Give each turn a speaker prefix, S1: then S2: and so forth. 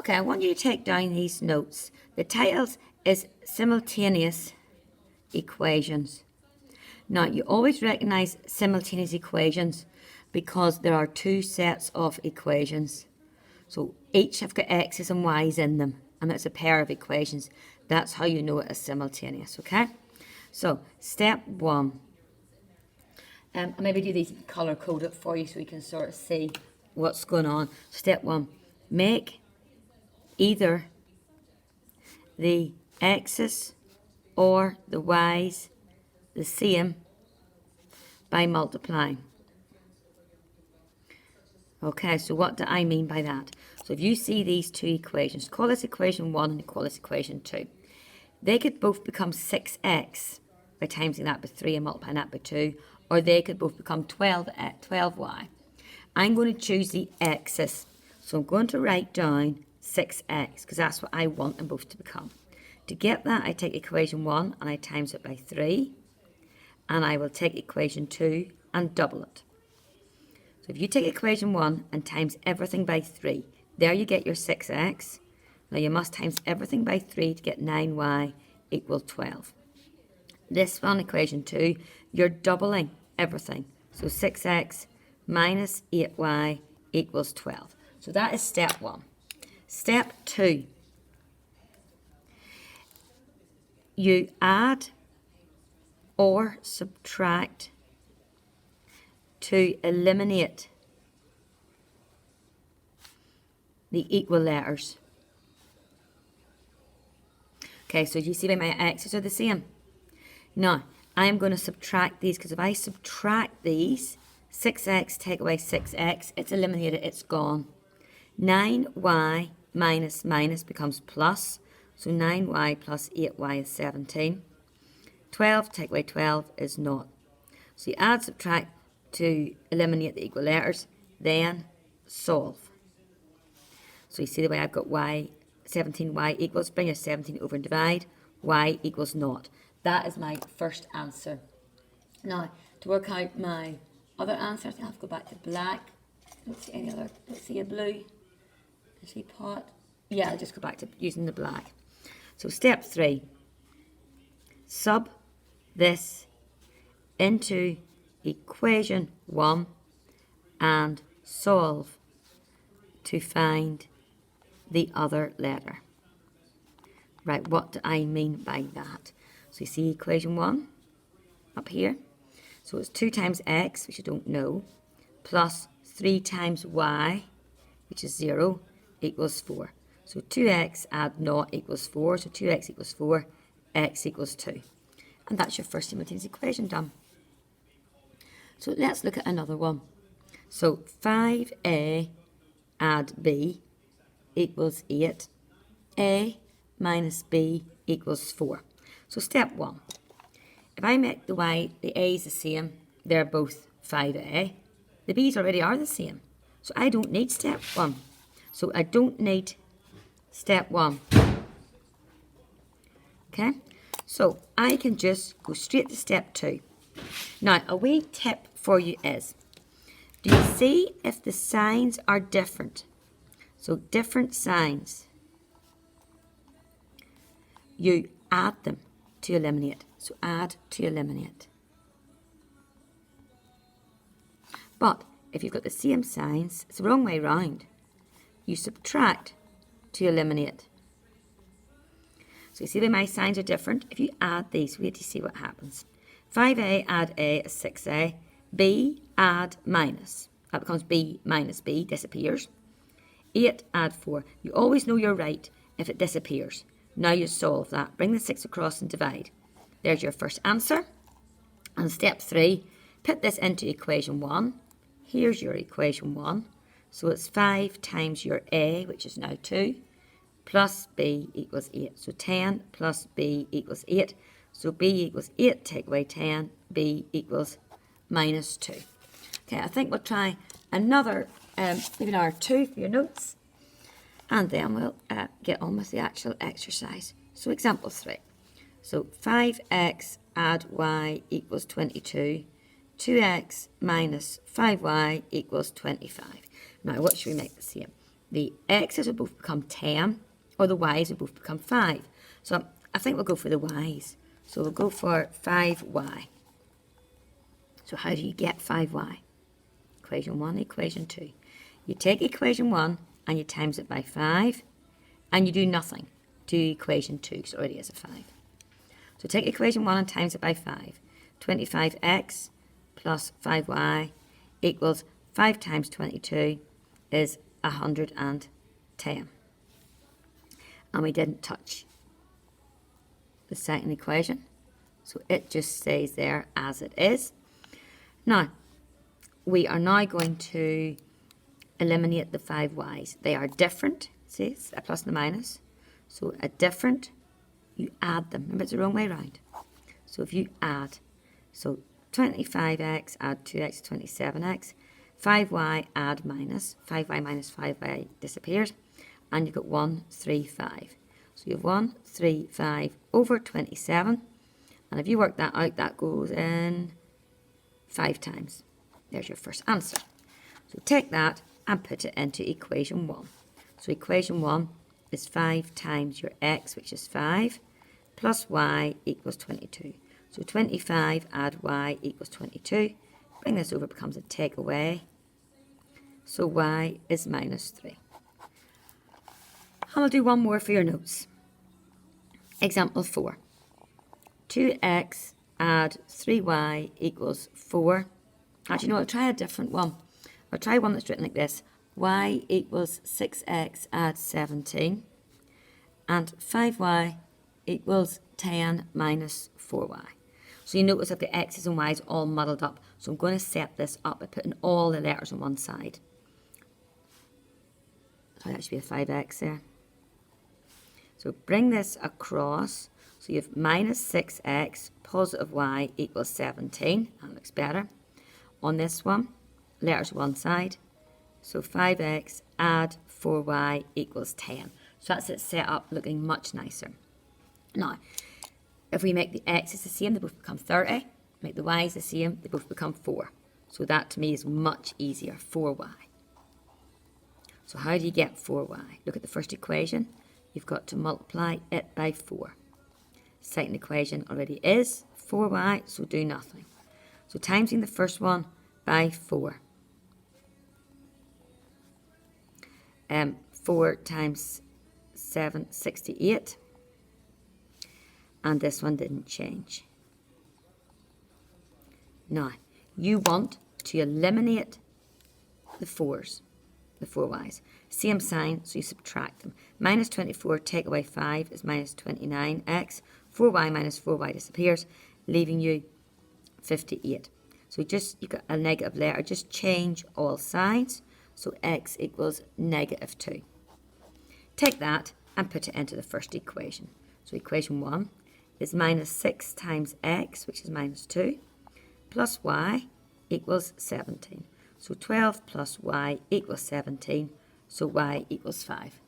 S1: Okay, I want you to take down these notes. The titles is Simultaneous Equations. Now, you always recognize simultaneous equations because there are two sets of equations. So each have got x's and y's in them, and it's a pair of equations. That's how you know it is simultaneous, okay? So, step one. I'll maybe do these colour coded for you so you can sort of see what's going on. Step one, make either the x's or the y's the same by multiplying. Okay, so what do I mean by that? So if you see these two equations, call this equation 1 and call this equation 2. They could both become 6x by timesing that by 3 and multiplying that by 2, or they could both become 12y. I'm going to choose the x's. So I'm going to write down 6x because that's what I want them both to become. To get that, I take equation 1 and I times it by 3. And I will take equation 2 and double it. So if you take equation 1 and times everything by 3, there you get your 6x. Now you must times everything by 3 to get 9y equals 12. This one, equation 2, you're doubling everything. So 6x minus 8y equals 12. So that is step 1. Step 2, you add or subtract to eliminate the equal letters. Okay, so you see by my x's are the same. Now, I'm going to subtract these because if I subtract these, 6x take away 6x, it's eliminated, it's gone. 9y minus minus becomes plus, so 9y plus 8y is 17. 12 take away 12 is naught. So you add, subtract to eliminate the equal letters, then solve. So you see the way I've got y, 17y equals, bring your 17 over and divide, y equals naught. That is my first answer. Now, to work out my other answers, I have to go back to black. Don't see any other, don't see a blue. I see pot. Yeah, I'll just go back to using the black. So step 3, sub this into equation 1 and solve to find the other letter. Right, what do I mean by that? So you see equation 1 up here. So it's 2 times x, which I don't know, plus 3 times y, which is 0, equals 4. So 2x add naught equals 4, so 2x equals 4, x equals 2. And that's your first simultaneous equation done. So let's look at another one. So 5a add b equals 8. A minus b equals 4. So step 1. If I make the a's the same, they're both 5a. The b's already are the same. So I don't need step 1. So I don't need step 1. Okay? So I can just go straight to step 2. Now, a wee tip for you is, do you see if the signs are different? So different signs, you add them to eliminate. So add to eliminate. But if you've got the same signs, it's the wrong way round. You subtract to eliminate. So you see that my signs are different. If you add these, wait to see what happens. 5a add a is 6a. B add minus. That becomes b minus b, disappears. 8 add 4. You always know you're right if it disappears. Now you solve that. Bring the 6 across and divide. There's your first answer. And step 3, put this into equation 1. Here's your equation 1. So it's 5 times your a, which is now 2, plus b equals 8. So 10 plus b equals 8. So b equals 8, take away 10, b equals minus 2. Okay, I think we'll try another webinar 2 for your notes. And then we'll get on with the actual exercise. So example 3. So 5x add y equals 22. 2x minus 5y equals 25. Now what should we make the same? the x's will both become 10 or the y's will both become 5. So I think we'll go for the y's. So we'll go for 5y. So how do you get 5y? Equation 1, equation 2. You take equation 1 and you times it by 5 and you do nothing to equation 2 because it already is a 5. So take equation 1 and times it by 5. 25x plus 5y equals 5 times 22 is 110. And we didn't touch the second equation, so it just stays there as it is. Now, we are now going to eliminate the 5y's. They are different. See, it's a plus and a minus. So a different, you add them. Remember, it's the wrong way around. So if you add, so 25x, add 2x, 27x. 5y, add minus. 5y minus 5y disappears. And you've got 135. So you have 135 over 27. And if you work that out, that goes in 5 times. There's your first answer. So take that and put it into equation 1. So equation 1 is 5 times your x, which is 5, plus y equals 22. So 25 add y equals 22. Bring this over, it becomes a take away. So y is minus 3. And I'll do one more for your notes. Example 4. 2x add 3y equals 4. Actually, no, I'll try a different one. I'll try one that's written like this. Y equals 6x add 17. And 5y equals 10 minus 4y. So you notice that the x's and y's all muddled up. So I'm going to set this up by putting all the letters on one side. So that should be a 5x there. So bring this across. So you have minus 6x, positive y equals 17. That looks better. On this one, letters one side. So 5x add 4y equals 10. So that's it set up looking much nicer. Now, if we make the x's the same, they both become 30. Make the y's the same, they both become 4. So that to me is much easier, 4y. So how do you get 4y? Look at the first equation. You've got to multiply it by 4. Second equation already is 4y, so do nothing. So timesing the first one by 4. 4 times 7, 68. And this one didn't change. Now, you want to eliminate the 4's, the 4y's. Same sign, so you subtract them. Minus 24, take away 5 is minus 29x. 4y minus 4y disappears, leaving you 58. So you've got a negative letter, just change all sides. So x equals negative 2. Take that and put it into the first equation. So equation 1 is minus 6 times x, which is minus 2, plus y equals 17. So 12 plus y equals 17, so y equals 5.